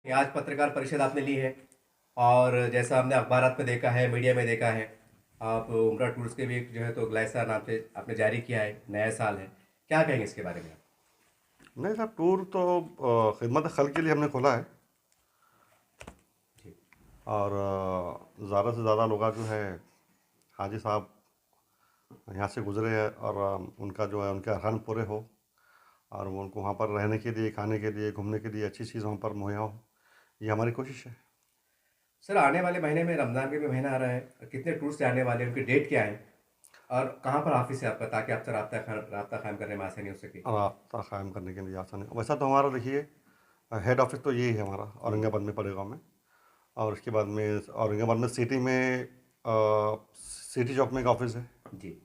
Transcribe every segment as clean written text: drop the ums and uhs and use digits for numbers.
आज पत्रकार परिषद आपने ली है और जैसा हमने अखबारात में देखा है, मीडिया में देखा है, आप उमरा टूर्स के भी जो है तो ग्लाइसा नाम से आपने जारी किया है, नया साल है। क्या कहेंगे इसके बारे में आप? नहीं साहब, टूर तो खिदमत खल के लिए हमने खोला है। जी। और ज़्यादा से ज़्यादा लोग जो है हाजी साहब यहाँ से गुजरे हैं और उनका जो है उनके अरहान पूरे हो और वो उनको वहाँ पर रहने के लिए, खाने के लिए, घूमने के लिए अच्छी चीज़ वहाँ पर मुहैया हो। ये हमारी कोशिश है। सर, आने वाले महीने में रमज़ान के भी महीना आ रहा है, कितने टूर्स जाने वाले हैं, उनकी डेट क्या है और कहाँ पर ऑफिस है आपका, ताकि आपसे राब्ता कायम करने में आसानी हो सके? रास्ता कायम करने के लिए आसान है। वैसा तो हमारा देखिए, हेड ऑफिस तो यही है हमारा, जी। औरंगाबाद में पड़ेगा में। और उसके बाद में औरंगाबाद में सिटी में सिटी चौक में एक ऑफिस है, जी।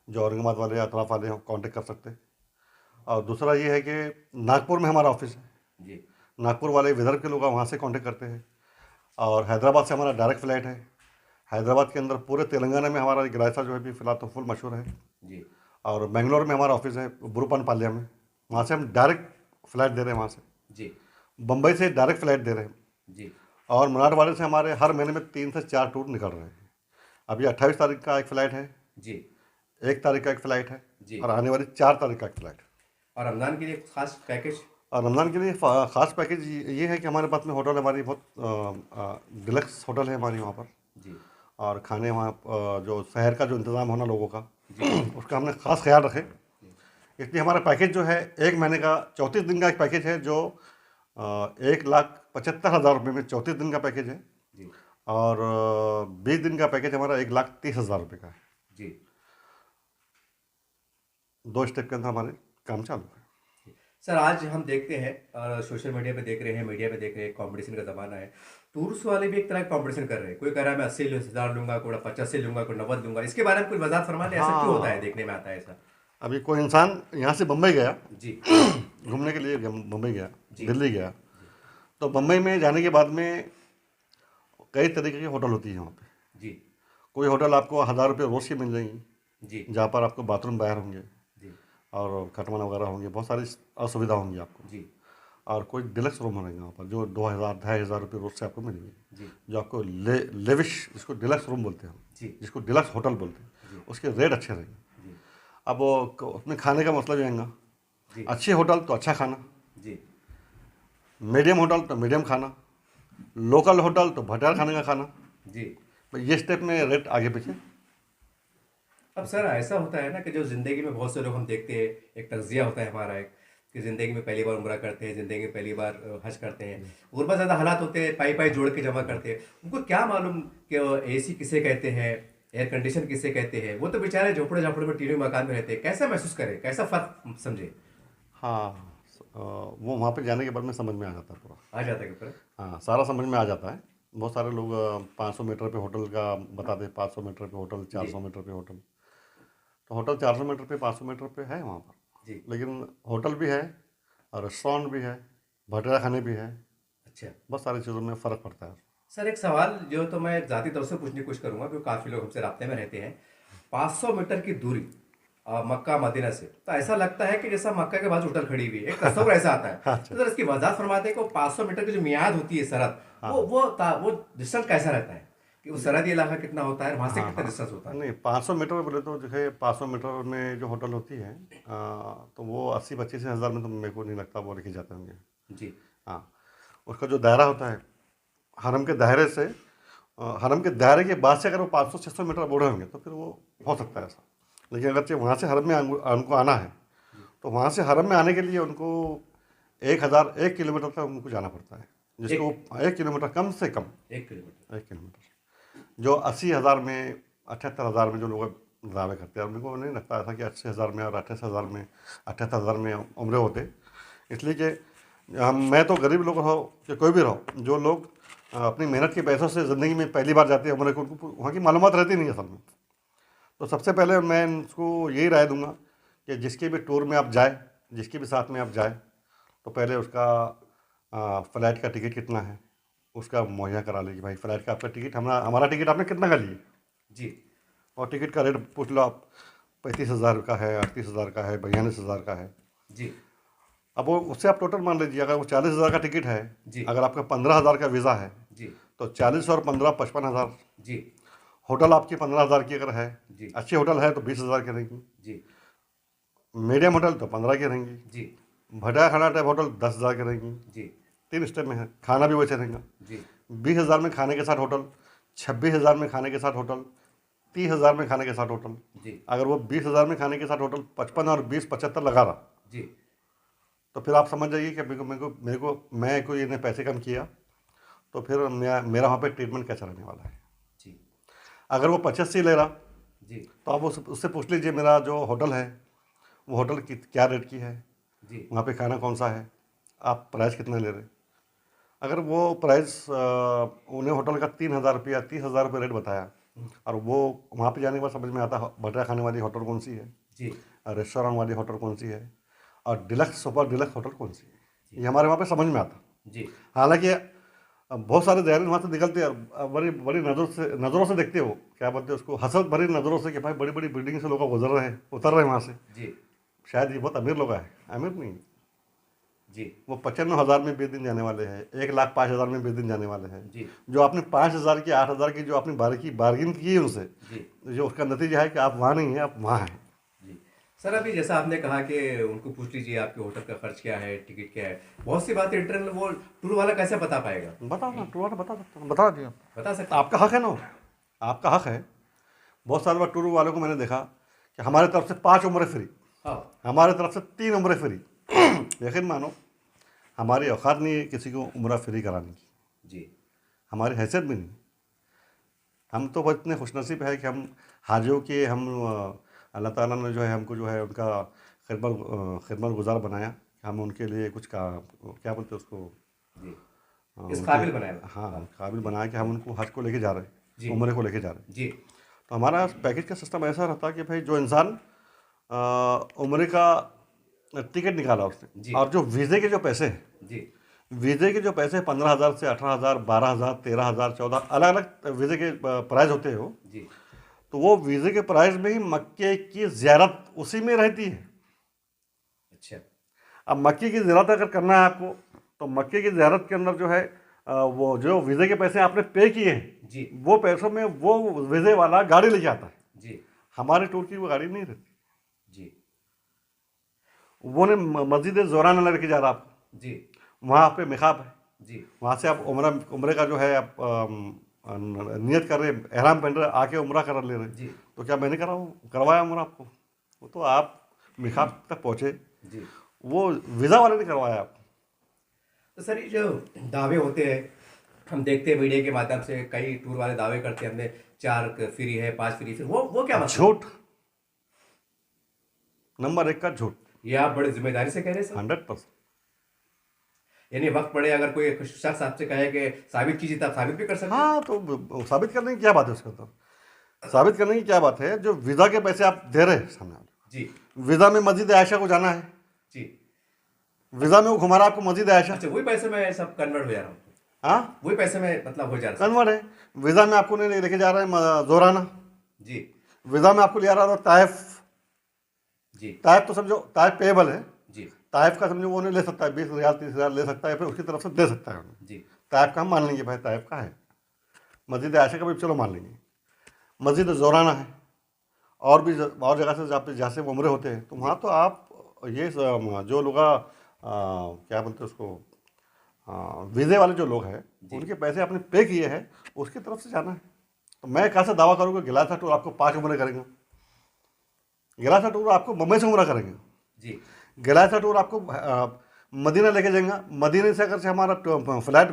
जो औरंगाबाद वाले अतराफ वाले कांटेक्ट कर सकते हैं। और दूसरा ये है कि नागपुर में हमारा ऑफिस है। जी। नागपुर वाले विदर्भ के लोग वहाँ से कांटेक्ट करते हैं। और हैदराबाद से हमारा डायरेक्ट फ़्लाइट है। हैदराबाद के अंदर पूरे तेलंगाना में हमारा रायसा जो है भी फिलहाल तो फुल मशहूर है। जी। और बेंगलोर में हमारा ऑफिस है, बुरुपन पाल्या में। वहाँ जी। से हम डायरेक्ट फ़्लाइट दे रहे हैं वहाँ से। जी। बम्बई से डायरेक्ट फ़्लाइट दे रहे हैं। जी। और मराठवाड़े से हमारे हर महीने में 3 से 4 टूर निकल रहे हैं। अभी 28 तारीख का एक फ़्लाइट है, जी। 1 तारीख का एक फ़्लाइट है, जी। और आने वाली 4 तारीख का एक फ़्लाइट है। और रमज़ान के लिए खास पैकेज? और रमज़ान के लिए ख़ास पैकेज ये है कि हमारे पास में होटल, हमारी बहुत डिलक्स होटल है हमारी वहाँ पर। जी। और खाने वहाँ जो शहर का जो इंतज़ाम होना लोगों का, जी। उसका हमने ख़ास ख्याल रखे। जी। इसलिए हमारा पैकेज जो है 1 महीने का 34 दिन का एक पैकेज है, जो 1,75,000 रुपये में 34 दिन का पैकेज है। जी। और 20 दिन का पैकेज हमारा 1,30,000 रुपये का है। जी। 2 स्टेप के अंदर हमारे काम चालू है। जी। सर, आज हम देखते हैं सोशल मीडिया पे देख रहे हैं, मीडिया में देख रहे हैं, कंपटीशन का ज़माना है। टूर्स वाले भी एक तरह का कंपटीशन कर रहे हैं। कोई कह रहा है मैं 80,000 लूँगा, कोई 85 लूँगा, कोई 90 लूँगा। इसके बारे में कुछ वज़ाहत फरमा दें, ऐसा क्यों होता है, हाँ, देखने में आता है ऐसा? अभी कोई इंसान यहाँ से बम्बई गया, जी। घूमने के लिए बम्बई गया, जी। दिल्ली गया। जी। तो बम्बई में जाने के बाद में कई तरीके की होटल होती है वहाँ पे। जी। कोई होटल आपको 1,000 रुपये रोज़ की मिल जाएंगी, जी। जहाँ पर आपको बाथरूम बाहर होंगे जी। और खटमन वगैरह होंगे, बहुत सारी असुविधा होंगी आपको। जी। और कोई डिलक्स रूम रहेंगे वहाँ पर, जो 2,000 2,500 रुपये रोज से आपको मिलेंगे। जी। जो आपको लेविश, जिसको डिलक्स रूम बोलते हैं हम, जी। जिसको डिलक्स होटल बोलते हैं, जी। उसके रेट अच्छे रहेंगे। जी। अब वो उसमें खाने का मतलब आएगा, जी। अच्छे होटल तो अच्छा खाना, जी। मीडियम होटल तो मीडियम खाना, लोकल होटल तो भटार खाने का खाना। जी। तो ये स्टेप में रेट आगे पीछे। अब सर, ऐसा होता है ना कि जो ज़िंदगी में बहुत से लोग हम देखते हैं, एक तज़किया होता है हमारा एक, कि ज़िंदगी में पहली बार उम्रा करते हैं, ज़िंदगी में पहली बार हज करते हैं। गुरबत ज़्यादा हालात होते हैं, पाई पाई जोड़ के जमा करते हैं। उनको क्या मालूम कि एसी किसे कहते हैं, एयर कंडीशन किसे कहते हैं। वो तो बेचारे झोपड़े झापड़े में, टीवी मकान में रहते हैं। कैसा महसूस करें, कैसा फ़र्क समझे? हाँ, वो वहाँ पे जाने के बाद में समझ में आ जाता है पूरा। आ जाता है कि ऊपर। हाँ, सारा समझ में आ जाता है। बहुत सारे लोग 500 मीटर पे होटल का बताते हैं, 500 मीटर पे होटल, चार जी। सौ मीटर पे होटल। तो होटल 400 मीटर पे, 500 मीटर पे है वहाँ जी। पर, लेकिन होटल भी है और रेस्टोरेंट भी है, भटूरा खाने भी है। अच्छा। बहुत सारी चीज़ों में फ़र्क पड़ता है। सर, एक सवाल जो तो मैं ज़ाती तौर से पूछने की कोशिश करूंगा, क्योंकि काफ़ी लोग हमसे राब्ते में रहते हैं। 500 मीटर की दूरी मक्का मदीना से, तो ऐसा लगता है कि जैसा मक्का के बाजू होटल खड़ी हुई है, एक तस्वीर ऐसा आता है। अच्छा। तो सर, इसकी वजह फरमाते हैं कि 500 मीटर की जो मियाद होती है, सरहद, हाँ वो डिस्टेंस कैसा रहता है, कि वो सरहदी इलाका कितना होता है और वहाँ से हाँ कितना हाँ। डिस्टेंस होता है? नहीं, 500 मीटर बोले तो जो है 500 मीटर में जो होटल होती है, तो वो 80-85 हज़ार में तो मेरे को नहीं लगता वो लिखे जाते होंगे। जी। हाँ, उसका जो दायरा होता है, हरम के दायरे से, हरम के दायरे के बाद से अगर वो 500-600 मीटर बूढ़े होंगे तो फिर वो हो सकता है ऐसा। लेकिन अगर वहाँ से हरम में उनको आना है, जी। तो वहाँ से हरम में आने के लिए उनको 1,001 किलोमीटर तक उनको जाना पड़ता है, जिसको एक 1 किलोमीटर कम से कम, 1 किलोमीटर। 1 किलोमीटर, जो 80 हज़ार में, 78 हज़ार में जो लोग दावे करते हैं। और मेरे को नहीं लगता ऐसा कि 80 हज़ार में और 28 हज़ार में, 78 हज़ार में उम्र होते। इसलिए कि मैं तो गरीब लोग रहो कि कोई भी रहो, जो लोग अपनी मेहनत के पैसों से ज़िंदगी में पहली बार जाते हैं उम्र को, उनको वहाँ की मालूमात रहती नहीं है असल में। तो सबसे पहले मैं उसको यही राय दूंगा कि जिसके भी टूर में आप जाए, जिसके भी साथ में आप जाए, तो पहले उसका फ़्लाइट का टिकट कितना है उसका मुहैया करा लीजिए। भाई, फ़्लाइट का आपका टिकट, हमारा टिकट आपने कितना का लिए, जी। और टिकट का रेट पूछ लो आप, 35,000 का है, 38,000 का है, 42,000 का है। जी। अब वो उससे आप टोटल मान लीजिए, अगर वो 40,000 का टिकट है, जी अगर आपका 15,000 का वीज़ा है, जी तो 40 और 15 55,000। जी होटल आपकी 15,000 की अगर है, जी अच्छी होटल है तो 20,000 की रहेंगी, जी मीडियम होटल तो 15 की रहेंगी, जी भटिया खाना टाइप होटल 10,000 की रहेंगी। जी 3 स्टेप में है, खाना भी वैसे रहेगा। जी 20,000 में खाने के साथ होटल, 26,000 में खाने के साथ होटल, 30,000 में खाने के साथ होटल। जी अगर वो 20,000 में खाने के साथ होटल 55 और 20 75 लगा रहा, जी तो फिर आप समझ जाइए कि मैं कोई इन्हें पैसे कम किया, तो फिर मेरा वहाँ पे ट्रीटमेंट कैसा रहने वाला है। जी अगर वो 85 ले रहा, जी तो आप उससे पूछ लीजिए मेरा जो होटल है वो होटल की क्या रेट की है, जी वहाँ पे खाना कौन सा है, आप प्राइस कितना ले रहे। अगर वो प्राइस उन्हें होटल का 3,000 रुपया 30,000 रुपये रेट बताया, और वो वहाँ पे जाने के बाद समझ में आता भटिया खाने वाली होटल कौन सी है, जी रेस्टोरेंट वाली होटल कौन सी है, और डिलक्स सुपर डिलक्स होटल कौन सी है, जी ये हमारे वहाँ पे समझ में आता। जी हालांकि बहुत सारे ज़ायरीन वहाँ से निकलते हैं, बड़ी बड़ी नज़रों से देखते हो, क्या बोलते हैं उसको, हसरत भरी नज़रों से, कि भाई बड़ी बड़ी बिल्डिंग से लोग गुजर रहे हैं, उतर रहे हैं वहाँ से, जी शायद ये बहुत अमीर लोग हैं। अमीर नहीं, जी वो 95,000 में 20 दिन जाने वाले हैं, 1,05,000 में 20 दिन जाने वाले हैं। जी जो आपने 5,000 की 8,000 की जो आपने बार्गिन की है उनसे, जी जो उसका नतीजा है कि आप वहाँ नहीं हैं, आप वहाँ हैं। जी सर, अभी जैसा आपने कहा कि उनको पूछ लीजिए आपके होटल का खर्च क्या है, टिकट क्या है, बहुत सी बातें इंटरनल वो टूर वाला कैसे बता पाएगा? बताओ ना, टूर वाला बता सकता हूँ, बता दिया। बता सकते हैं? आपका हक है ना, आपका हक है। बहुत सारे बार टूर वालों को मैंने देखा कि हमारे तरफ से 5 उम्रें फ्री, हाँ हमारे तरफ से 3 उम्रें फ्री। यकीन मानो, हमारी औकात नहीं है किसी को उम्रा फ्री कराने की, जी हमारी हैसियत भी नहीं। हम तो बहुत इतने खुशनसीब है कि हम हाजियों के हम अल्लाह ताला ने जो है हमको जो है उनका खिदमत गुजार बनाया, हम उनके लिए कुछ का क्या बोलते हैं उसको, जी इस उनके, काबिल बनाया हाँ, हाँ काबिल जी बनाया कि हम उनको हज को लेके जा रहे जी हैं, उम्रे को लेके जा रहे हैं। जी तो हमारा पैकेज का सिस्टम ऐसा रहता है कि भाई जो इंसान उम्रे का टिकट निकाला उसने, जी और जो वीज़े के जो पैसे हैं, जी वीज़े के जो पैसे 15,000 से 18,000 12,000 13,000 14, अलग अलग वीज़े के प्राइस होते हैं वो। जी तो वो वीज़े के प्राइस में ही मक्के की ज़ियारत उसी में रहती है। अच्छा अब मक्के की ज़ियारत अगर करना है आपको, तो मक्के की ज़ियारत के अंदर जो है वो जो वीज़े के पैसे आपने पे किए हैं, जी वो पैसों में वो वीज़े वाला गाड़ी लेके आता है। जी हमारे टूर की वो गाड़ी नहीं रहती। जी वो ने मस्जिद ज़ोराना लेके जा रहा आपको, जी वहाँ पे मिकाब है, जी वहाँ से आप उम्रे का जो है आप नियत कर रहे, एहराम पहन रहे, आके उम्रा कर ले रहे। जी तो क्या मैंने करवाया उम्रा आपको? वो तो आप मिकाब तक पहुँचे, जी वो वीज़ा वाले ने करवाया आपको। तो सर ये जो दावे होते हैं, हम देखते हैं मीडिया के माध्यम से कई टूर वाले दावे करते हैं हमने 4 फ्री है 5 फ्री, फिर वो क्या मतलब? झूठ, नंबर 1 का झूठ, ये आप बड़ी जिम्मेदारी से कह रहे हैं सर? 100%। यानी वक्त पड़े अगर कोई शख्स आपसे कहे कि साबित कीजिए, तो आप साबित भी कर सकते हैं? हाँ, तो साबित करने की क्या बात है उसके अंदर? साबित करने की क्या बात है? जो वीज़ा के पैसे आप दे रहे हैं सामने वाले, जी वीज़ा में मस्जिद आयशा को जाना है, जी वीज़ा में वो घुमा रहा है आपको मस्जिद आयशा। अच्छा, वही पैसे में सब कन्वर्ट हो जा रहा हूँ, हाँ, वही पैसे में मतलब हो जा रहा है कन्वर्ट है। वीज़ा में आपको नहीं लेके जा रहे हैं जोराना, सब। जी वीज़ा में आपको ले आ रहा था ताइफ। जी ताइफ तो समझो ताइफ पेएबल है, जी ताइफ का समझो वो नहीं ले सकता है, 20 रियाल 30 रियाल ले सकता है, फिर उसकी तरफ से दे सकता है उन्हें। जी ताइफ का हम मान लेंगे, भाई ताइफ का है। मस्जिद आयशा का भी चलो मान लेंगे। मस्जिद जोराना है, और भी और जगह से जहाँ से उम्रे होते हैं, तो जी वहाँ तो आप ये जो लोग क्या बोलते हैं उसको, वीज़े वाले जो लोग हैं, जी उनके पैसे आपने पे किए हैं, उसकी तरफ से जाना है। तो मैं कहाँ से दावा करूँगा गिलासा टूर आपको 5 उम्रे करेंगे, गिलासा टूर आपको मुंबई से उम्रा करेंगे, जी गिलासा टूर आपको मदीना लेके जाएंगे। मदीने से अगर से हमारा फ्लाइट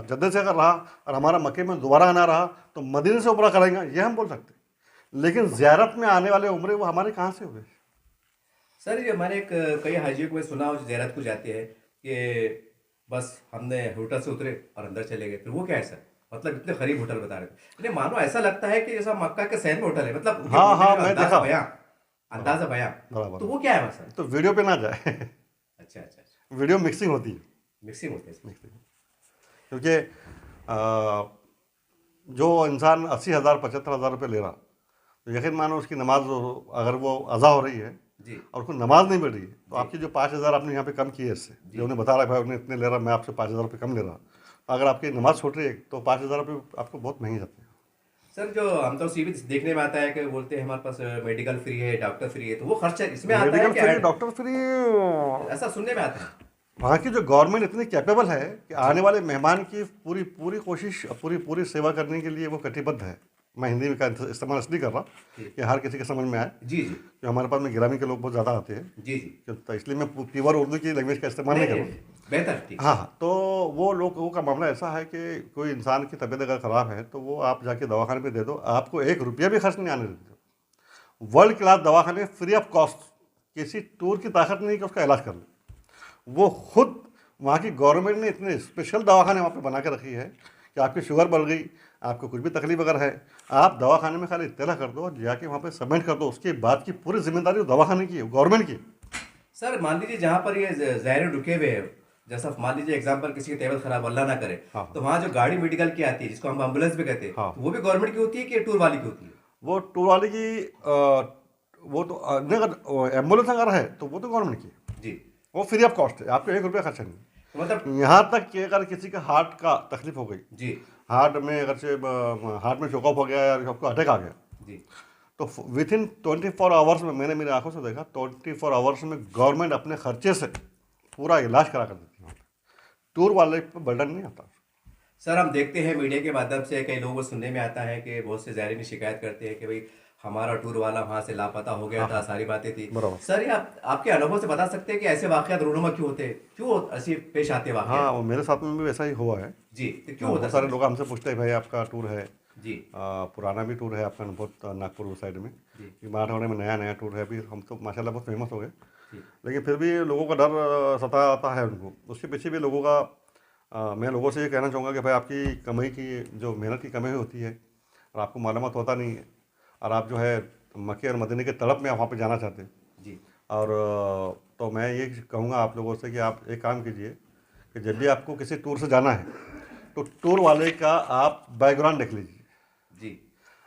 जद्दे से अगर रहा और हमारा मक्के में दोबारा आना रहा, तो मदीने से उम्रा करेंगे, ये हम बोल सकते हैं। लेकिन ज़ियारत में आने वाले उम्रे वो हमारे कहाँ से हुए? सर, ये मैंने एक कई हाजियों को मैं सुना हो जो ज़ियारत को जाते हैं कि बस हमने होटल से उतरे और अंदर चले गए, फिर वो क्या है सर? मतलब इतने करीब होटल बता रहे थे, नहीं मानो ऐसा लगता है कि जैसा मक्का के शहर में होटल है, मतलब उनके हाँ बोलने हाँ, का मैं अंदाज़ देखा बयां, अंदाज़ बयां, बराबर। तो वो क्या है सर? तो वीडियो पे ना जाए। अच्छा अच्छा अच्छा, वीडियो मिक्सिंग होती है, मिक्सिंग होते हैं सर। मिक्सिंग, क्योंकि जो इंसान 80,000 75,000 रुपये ले रहा, तो यकीन मानो उसकी नमाज अगर वो अज़ा हो रही है, जी और उसको नमाज नहीं मिल रही है, तो आपकी जो 5,000 आपने यहाँ पे कम किए इससे, जो उन्हें बता रहा है भाई उन्हें इतने ले रहा, मैं आपसे 5,000 रुपये कम ले रहा, तो अगर आपकी नमाज छूट रही है तो 5,000 रुपये आपको बहुत महंगी जाती है। सर, जो हम तो सीवी देखने में आता है कि बोलते हैं हमारे पास मेडिकल फ्री है, डॉक्टर फ्री है, तो वो खर्चा इसमें आता है मेडिकल कि फ्री, ऐड? डॉक्टर फ्री, ऐसा सुनने में आता है। वहाँ की जो गवर्नमेंट इतनी कैपेबल है कि जी आने वाले मेहमान की पूरी पूरी कोशिश, पूरी पूरी सेवा करने के लिए वो कटिबद्ध है। मैं हिंदी में का इस्तेमाल इसलिए कर रहा जी कि हर किसी के समझ में आए, जी जी कि हमारे पास में गिरामी के लोग बहुत ज़्यादा आते हैं, जी जी। तो इसलिए मैं प्योर उर्दू की लैंग्वेज का इस्तेमाल नहीं नहीं कर नहीं रहा। नहीं, बेहतर, ठीक। हाँ हाँ, तो वो लोगों का मामला ऐसा है कि कोई इंसान की तबीयत अगर ख़राब है तो वो आप जाके दवाखाने पे दे दो, आपको 1 रुपया भी खर्च नहीं आने देते। वर्ल्ड क्लास दवाखाने फ्री ऑफ कॉस्ट, किसी टूर की ताकत नहीं कि उसका इलाज कर ले। वो खुद वहाँ की गवर्नमेंट ने इतने स्पेशल दवाखाने वहाँ पे बना के रखी है कि आपकी शुगर बढ़ गई, आपको कुछ भी तकलीफ अगर है, आप दवाखाने में खाली इत्तला कर दो, जाके वहाँ पे सबमिट कर दो, उसके बाद की पूरी जिम्मेदारी वो दवाखाने की है, गवर्नमेंट की। सर, मान लीजिए जहाँ पर ये ज़ायरीन रुके हुए हैं, जैसा मान लीजिए एग्जाम्पल किसी की तबीयत खराब, अल्लाह ना करे, हाँ तो वहाँ जो गाड़ी मेडिकल की आती है जिसको हम एम्बुलेंस भी कहते हैं, हाँ, तो वो भी गवर्नमेंट की होती है कि टूर वाली की होती है? वो टूर वाले की वो तो नहीं, अगर एम्बुलेंस अगर है तो वो तो गवर्नमेंट की है, जी। वो फ्री ऑफ कॉस्ट है, आपको 1 रुपया खर्चा नहीं। तो मतलब, यहाँ तक कि अगर किसी का हार्ट का तकलीफ हो गई, जी हार्ट में अगर से हार्ट में चोकअप हो गया या आपको अटैक आ गया, जी तो विद इन 24 आवर्स में, मैंने मेरी आंखों से देखा, 24 आवर्स में गवर्नमेंट अपने खर्चे से पूरा इलाज करा कर देती है। टूर वाले पर बर्डन नहीं आता। सर, हम देखते हैं मीडिया के माध्यम से कई लोगों को सुनने में आता है कि बहुत से ज़ायरीन शिकायत करते हैं कि भाई हमारा टूर वाला वहाँ से लापता हो गया हाँ था, हाँ, सारी बातें थी। बराबर। सर, ये आपके अनुभव से बता सकते हैं कि ऐसे वाकयात रोनुमा क्यों होते हैं, क्यों ऐसे पेश आते हैं हाँ, वाकयात? वो मेरे साथ में भी वैसा ही हुआ है। जी, तो क्यों होता है बहुत सर सारे ऐसे? लोग हमसे पूछते हैं भाई आपका टूर है, जी पुराना भी टूर है आपका, बहुत नागपुर साइड में, जी कि मराठवाड़े में नया नया टूर है, अभी हम तो माशाल्लाह बहुत फेमस हो गए, जी लेकिन फिर भी लोगों का डर सताता है उनको। उसके पीछे भी लोगों का मैं लोगों से ये कहना चाहूँगा कि भाई आपकी कमाई की जो मेहनत की कमाई होती है और आपको मालूमात होता नहीं है, और आप जो है मक्के और मदीने के तड़प में वहाँ पे जाना चाहते हैं। जी और तो मैं ये कहूँगा आप लोगों से कि आप एक काम कीजिए कि जब भी आपको किसी टूर से जाना है तो टूर वाले का आप बैकग्राउंड देख लीजिए। जी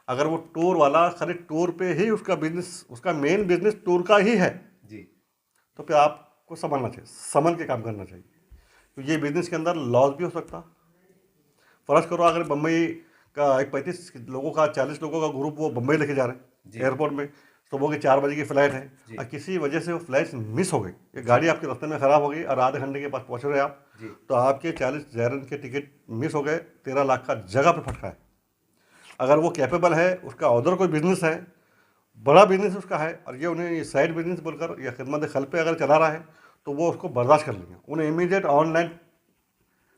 अगर वो टूर वाला खाली टूर पे ही उसका बिजनेस, उसका मेन बिजनेस टूर का ही है, जी तो फिर आपको संभलना चाहिए, संभल के काम करना चाहिए। तो ये बिजनेस के अंदर लॉस भी हो सकता। फर्ज करो अगर बम्बई का एक 35 लोगों का, 40 लोगों का ग्रुप वो बम्बई लेके जा रहे जी हैं एयरपोर्ट में, सुबह के 4 बजे की फ़्लाइट है, जी और किसी वजह से वो फ्लाइट मिस हो गई, ये जी गाड़ी आपके रास्ते में ख़राब हो गई और आधे घंटे के पास पहुँच रहे हैं आप, जी तो आपके 40 ज़ायरन के टिकट मिस हो गए, 13 लाख का जगह पे फटका है। अगर वो कैपेबल है, उसका उधर कोई बिजनेस है, बड़ा बिजनेस उसका है, और ये उन्हें ये साइड बिजनेस बोलकर या खिदमत खल पे अगर चला रहा है, तो वो उसको बर्दाश्त कर लेंगे। उन्हें इमीडिएट ऑनलाइन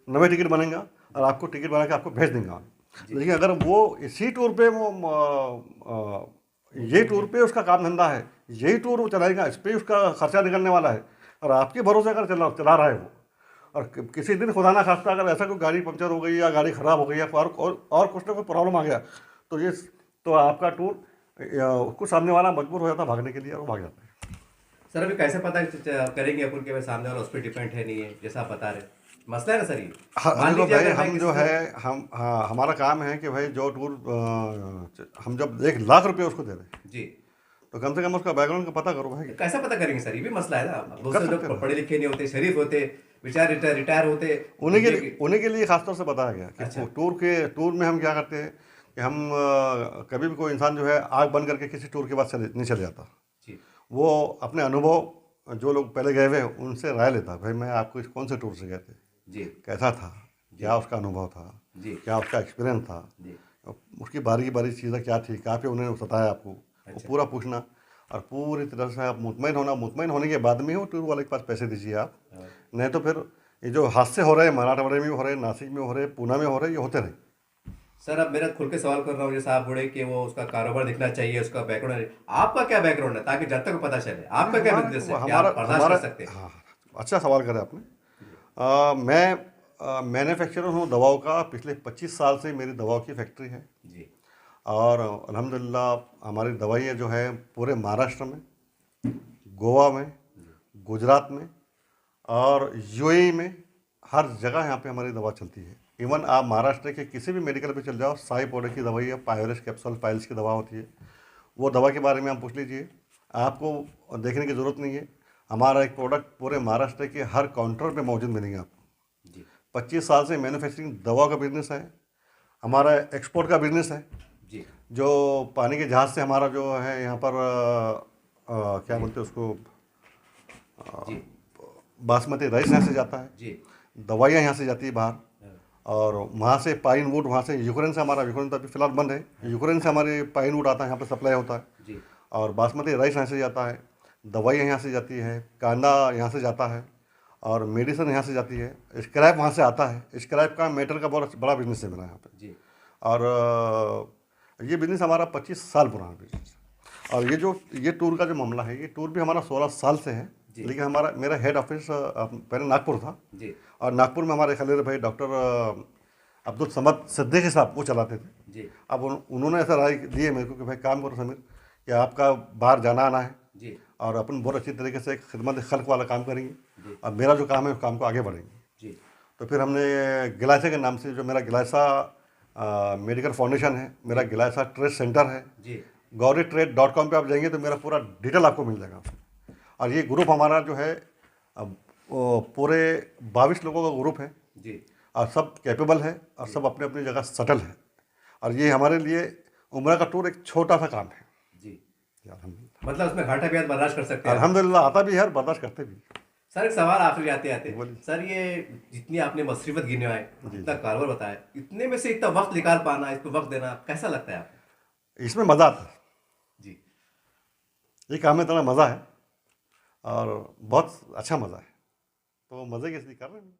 नवे टिकट बनेगा और आपको टिकट बना के आपको भेज देंगे। जी लेकिन अगर वो इसी टूर पे वो ये टूर पे उसका काम धंधा है, यही टूर वो चलाएगा, इस पर उसका खर्चा निकलने वाला है, और आपके भरोसे अगर चला रहा है वो, और किसी दिन खुदा ना खास्ता अगर ऐसा कोई गाड़ी पंचर हो गई या गाड़ी ख़राब हो गई या और कुछ ना कोई प्रॉब्लम आ गया, तो ये तो आपका टूर उसको सामने वाला मजबूर हो जाता है भागने के लिए, और वो भाग जाता है। सर, अभी कैसे पता करेंगे अपन के भाई सामने वाला उस पर डिपेंड है नहीं है, जैसा आप बता रहे, मसला है ना सर ये? हाँ, मान देखो लीजिए भाई, अगर मैं हम किसी जो को, है हम हाँ, हमारा काम है कि भाई जो टूर हम जब 1 लाख रुपये उसको दे रहे हैं, जी, तो कम से कम उसका बैकग्राउंड का पता करो भाई। तो कैसा पता करेंगे सर? ये भी मसला है ना। बहुत कर से सकते लोग हो, पढ़े लिखे नहीं होते, शरीफ होते, बेचारे रिटायर होते, उन्हीं के लिए खासतौर से बताया गया अच्छा कि टूर में हम क्या करते हैं कि हम कभी भी कोई इंसान जो है आग बंद करके किसी टूर के बाद नहीं चले जाता। जी वो अपने अनुभव, जो लोग पहले गए हुए हैं उनसे राय लेता, भाई मैं आपको इस कौन से टूर से गए थे, जी कैसा था, जी क्या उसका अनुभव था, जी क्या उसका एक्सपीरियंस था, जी उसकी बारी की बारी चीज़ें क्या थी, कहाँ पे उन्होंने बताया आपको, वो अच्छा पूरा पूछना, और पूरी तरह से आप मुतमईन होने के बाद में ही वो टूर वाले के पास पैसे दीजिए आप। हाँ। नहीं तो फिर ये जो हादसे हो रहे हैं, मराठवाड़े में भी हो रहे हैं, नासिक में हो रहे हैं, पूना में हो रहे हैं, ये होते रहे। सर, अब मेरा खुल के सवाल कर रहा हूँ, जैसे आप बोले कि वो उसका कारोबार दिखना चाहिए, उसका बैकग्राउंड, आपका क्या बैकग्राउंड है, ताकि जनता को पता चले आपका क्या बिजनेस है, क्या हमारा आप बर्दाश्त हमारा कर सकते हैं? हाँ, अच्छा सवाल करें आपने। जी मैं मैन्युफैक्चरर हूँ दवाओं का, पिछले 25 साल से मेरी दवाओं की फैक्ट्री है, जी और अल्हम्दुलिल्लाह हमारी दवाइयाँ जो है पूरे महाराष्ट्र में, गोवा में, जी गुजरात में और यूएई में, हर जगह यहाँ पे हमारी दवा चलती है। इवन आप महाराष्ट्र के किसी भी मेडिकल पे चल जाओ, साई पाउडर की दवाई है, पायोरेस कैप्सूल पाइल्स की दवा होती है, वो दवा के बारे में आप पूछ लीजिए। आपको देखने की ज़रूरत नहीं है। हमारा एक प्रोडक्ट पूरे महाराष्ट्र के हर काउंटर पे मौजूद मिलेंगे आपको। जी 25 साल से मैन्युफैक्चरिंग दवा का बिजनेस है, हमारा एक्सपोर्ट का बिजनेस है। जी जो पानी के जहाज़ से हमारा जो है यहाँ पर क्या जी बोलते हैं उसको, जी बासमती राइस यहाँ से जाता है, जी दवाइयाँ यहाँ से जाती है बाहर, हाँ, और वहाँ से पाइन वुड, वहाँ से यूक्रेन से, हमारा यूक्रेन तो अभी फिलहाल बंद है, यूक्रेन से हमारे पाइन वुड आता है, यहाँ पर सप्लाई होता है। जी और बासमती राइस यहाँ से जाता है, दवाइयाँ यहाँ से जाती है, कांदा यहाँ से जाता है, और मेडिसिन यहाँ से जाती है, स्क्रैप वहाँ से आता है। स्क्रैप का मेटल का बहुत बड़ा बिजनेस है मेरा यहाँ पे। जी और ये बिज़नेस हमारा 25 साल पुराना बिजनेस है। और ये टूर का जो मामला है, ये टूर भी हमारा 16 साल से है, जी। लेकिन मेरा हेड ऑफिस पहले नागपुर था, जी और नागपुर में हमारे खलील भाई डॉक्टर अब्दुल समद सिद्दीकी साहब वो चलाते थे। जी अब उन्होंने ऐसा राय दिए मेरे को कि भाई काम करो समीर, कि आपका बाहर जाना आना है, जी और अपन बहुत अच्छी तरीके से एक खिदमत खल्क वाला काम करेंगे, जी और मेरा जो काम है उस काम को आगे बढ़ेंगे। जी तो फिर हमने गिलासा के नाम से, जो मेरा गिलासा मेडिकल फाउंडेशन है, मेरा गिलासा ट्रेड सेंटर है, जी gauritrade.com पे आप जाएंगे तो मेरा पूरा डिटेल आपको मिल जाएगा। और ये ग्रुप हमारा जो है वो पूरे 22 लोगों का ग्रुप है, जी और सब कैपेबल है, और सब अपने अपनी जगह सटल है। और ये हमारे लिए उम्र का टूर एक छोटा सा काम है। जी अल्हम्दुलिल्लाह, मतलब उसमें घाटा भी आप बर्दाश्त कर सकते हैं। अल्हम्दुलिल्लाह आता भी है और बर्दाश्त करते भी। सर एक सवाल आखिरी आते आते, बोलिए। सर ये जितनी आपने मसरफत गिनवाए, जी, इतना कारोबार बताया, इतने में से इतना वक्त निकाल पाना, इस पे वक्त देना कैसा लगता है आपको? इसमें मज़ा आता है, जी ये काम में इतना मज़ा है, और बहुत अच्छा मज़ा है, तो मज़े की इसलिए कर रहे हैं।